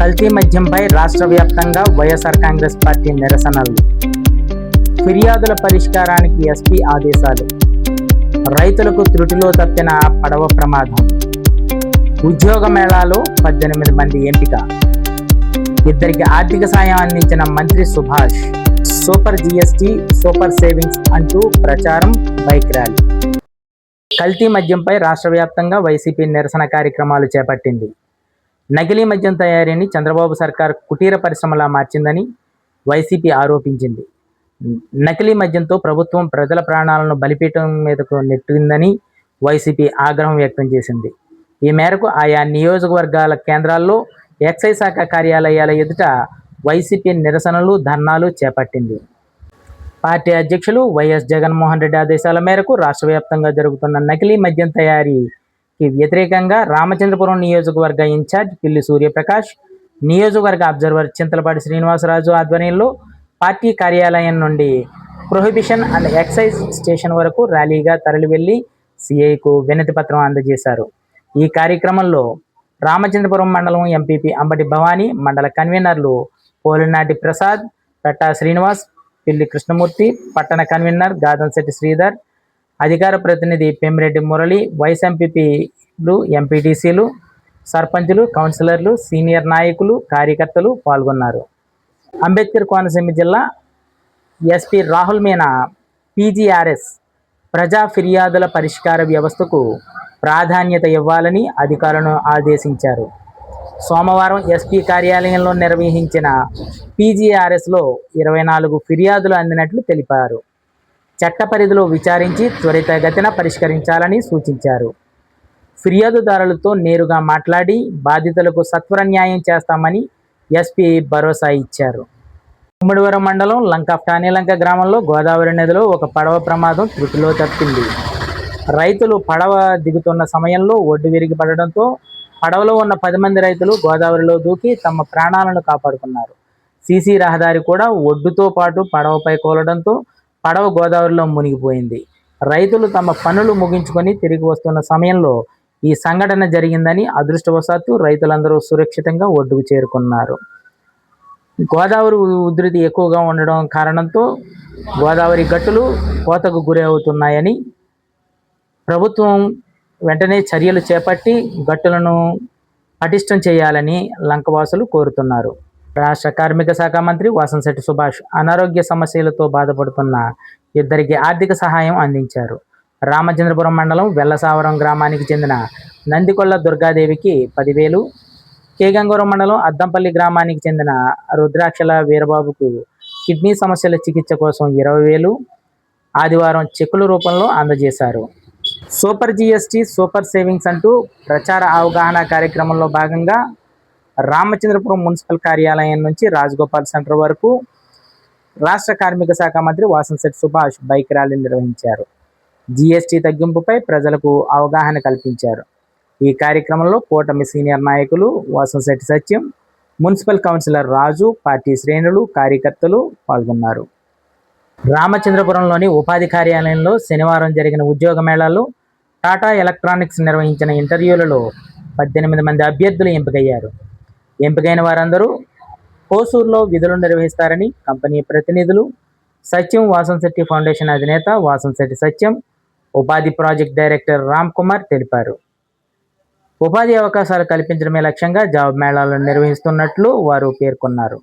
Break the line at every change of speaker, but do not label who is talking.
కల్తీ మద్యంపై రాష్ట్ర వ్యాప్తంగా వైఎస్ఆర్ కాంగ్రెస్ పార్టీ నిరసనలు. ఫిర్యాదుల పరిష్కారానికి ఎస్పీ ఆదేశాలు. రైతులకు త్రుటిలో తప్పిన పడవ ప్రమాదం. ఉద్యోగ మేళాలో 18 మంది ఎంపిక. ఇద్దరికి ఆర్థిక సాయం అందించిన మంత్రి Subhash. Super GST, super savings అంటూ ప్రచారం, బైక్ ర్యాలీ. కల్తీ మద్యంపై రాష్ట్ర వ్యాప్తంగా వైసీపీ నిరసన కార్యక్రమాలు చేపట్టింది. నకిలీ మద్యం తయారీని చంద్రబాబు సర్కార్ కుటీర పరిశ్రమలా మార్చిందని వైసీపీ ఆరోపించింది. నకిలీ మద్యంతో ప్రభుత్వం ప్రజల ప్రాణాలను బలిపీఠం మీదకు నెట్టిందని వైసీపీ ఆగ్రహం వ్యక్తం చేసింది. ఈ మేరకు ఆయా నియోజకవర్గాల కేంద్రాల్లో ఎక్సైజ్ శాఖ కార్యాలయాల ఎదుట వైసీపీ నిరసనలు, ధర్నాలు చేపట్టింది. పార్టీ అధ్యక్షులు వైఎస్ జగన్మోహన్ రెడ్డి ఆదేశాల మేరకు రాష్ట్ర వ్యాప్తంగా జరుగుతున్న నకిలీ మద్యం తయారీకి వ్యతిరేకంగా రామచంద్రపురం నియోజకవర్గ ఇన్ఛార్జ్ పిల్లి సూర్యప్రకాష్, నియోజకవర్గ అబ్జర్వర్ చింతలపాటి శ్రీనివాసరాజు ఆధ్వర్యంలో పార్టీ కార్యాలయం నుండి ప్రొహిబిషన్ అండ్ ఎక్సైజ్ స్టేషన్ వరకు ర్యాలీగా తరలి వెళ్లి సిఐకు వినతి పత్రం అందజేశారు. ఈ కార్యక్రమంలో రామచంద్రపురం మండలం ఎంపీపీ అంబటి భవానీ, మండల కన్వీనర్లు పోలినాటి ప్రసాద్, పెట్టా శ్రీనివాస్, పిల్లి కృష్ణమూర్తి, పట్టణ కన్వీనర్ గాదంశెట్టి శ్రీధర్, అధికార ప్రతినిధి పెమ్మిరెడ్డి మురళి, వైస్ ఎంపీపీలు, ఎంపీటీసీలు, సర్పంచులు, కౌన్సిలర్లు, సీనియర్ నాయకులు, కార్యకర్తలు పాల్గొన్నారు. అంబేద్కర్ కోనసీమ జిల్లా ఎస్పీ రాహుల్ మీనా పీజీఆర్ఎస్ ప్రజా ఫిర్యాదుల పరిష్కార వ్యవస్థకు ప్రాధాన్యత ఇవ్వాలని అధికారులను ఆదేశించారు. సోమవారం ఎస్పీ కార్యాలయంలో నిర్వహించిన పీజీఆర్ఎస్లో 24 ఫిర్యాదులు అందినట్లు తెలిపారు. చట్ట పరిధిలో విచారించి త్వరితగతిన పరిష్కరించాలని సూచించారు. ఫిర్యాదుదారులతో నేరుగా మాట్లాడి బాధితులకు సత్వర న్యాయం చేస్తామని ఎస్పీ భరోసా ఇచ్చారు. ముమ్మడివరం మండలం టానీలంక గ్రామంలో గోదావరి నదిలో ఒక పడవ ప్రమాదం త్రుటిలో తప్పింది. రైతులు పడవ దిగుతున్న సమయంలో ఒడ్డు విరిగి పడడంతో పడవలో ఉన్న 10 మంది రైతులు గోదావరిలో దూకి తమ ప్రాణాలను కాపాడుకున్నారు. సీసీ రహదారి కూడా ఒడ్డుతో పాటు పడవపై కూలడంతో పడవ గోదావరిలో మునిగిపోయింది. రైతులు తమ పనులు ముగించుకొని తిరిగి వస్తున్న సమయంలో ఈ సంఘటన జరిగిందని, అదృష్టవశాత్తు రైతులందరూ సురక్షితంగా ఒడ్డుకు చేరుకున్నారు. గోదావరి ఉధృతి ఎక్కువగా ఉండడం కారణంతో గోదావరి గట్టులు కోతకు గురి అవుతున్నాయని ప్రభుత్వం వెంటనే చర్యలు చేపట్టి గట్టులను పటిష్టం చేయాలని లంకవాసులు కోరుతున్నారు. రాష్ట్ర కార్మిక శాఖ మంత్రి వాసంశెట్టి సుభాష్ అనారోగ్య సమస్యలతో బాధపడుతున్న ఇద్దరికి ఆర్థిక సహాయం అందించారు. రామచంద్రపురం మండలం వెల్లసావరం గ్రామానికి చెందిన నందికొల్ల దుర్గాదేవికి 10,000, కేగంగూరం మండలం అద్దంపల్లి గ్రామానికి చెందిన రుద్రాక్షల వీరబాబుకు కిడ్నీ సమస్యల చికిత్స కోసం 20,000 ఆదివారం చెక్కుల రూపంలో అందజేశారు. సూపర్ జీఎస్టీ, సూపర్ సేవింగ్స్ అంటూ ప్రచార అవగాహన కార్యక్రమంలో భాగంగా రామచంద్రపురం మున్సిపల్ కార్యాలయం నుంచి రాజగోపాల్ సెంటర్ వరకు రాష్ట్ర కార్మిక శాఖ మంత్రి వాసంశెట్టి సుభాష్ బైక్ ర్యాలీ నిర్వహించారు. జీఎస్టీ తగ్గింపుపై ప్రజలకు అవగాహన కల్పించారు. ఈ కార్యక్రమంలో కూటమి సీనియర్ నాయకులు వాసంశెట్టి సత్యం, మున్సిపల్ కౌన్సిలర్ రాజు, పార్టీ శ్రేణులు, కార్యకర్తలు పాల్గొన్నారు. రామచంద్రపురంలోని ఉపాధి కార్యాలయంలో శనివారం జరిగిన ఉద్యోగ మేళాలో టాటా ఎలక్ట్రానిక్స్ నిర్వహించిన ఇంటర్వ్యూలలో 18 మంది అభ్యర్థులు ఎంపికయ్యారు. ఎంపికైన వారందరూ హోసూరులో విధులు నిర్వహిస్తారని కంపెనీ ప్రతినిధులు సత్యం వాసంశెట్టి ఫౌండేషన్ అధినేత వాసంశెట్టి సత్యం, ఉపాధి ప్రాజెక్ట్ డైరెక్టర్ రామ్ కుమార్ తెలిపారు. ఉపాధి అవకాశాలు కల్పించడమే లక్ష్యంగా జాబ్ మేళాలను నిర్వహిస్తున్నట్లు వారు పేర్కొన్నారు.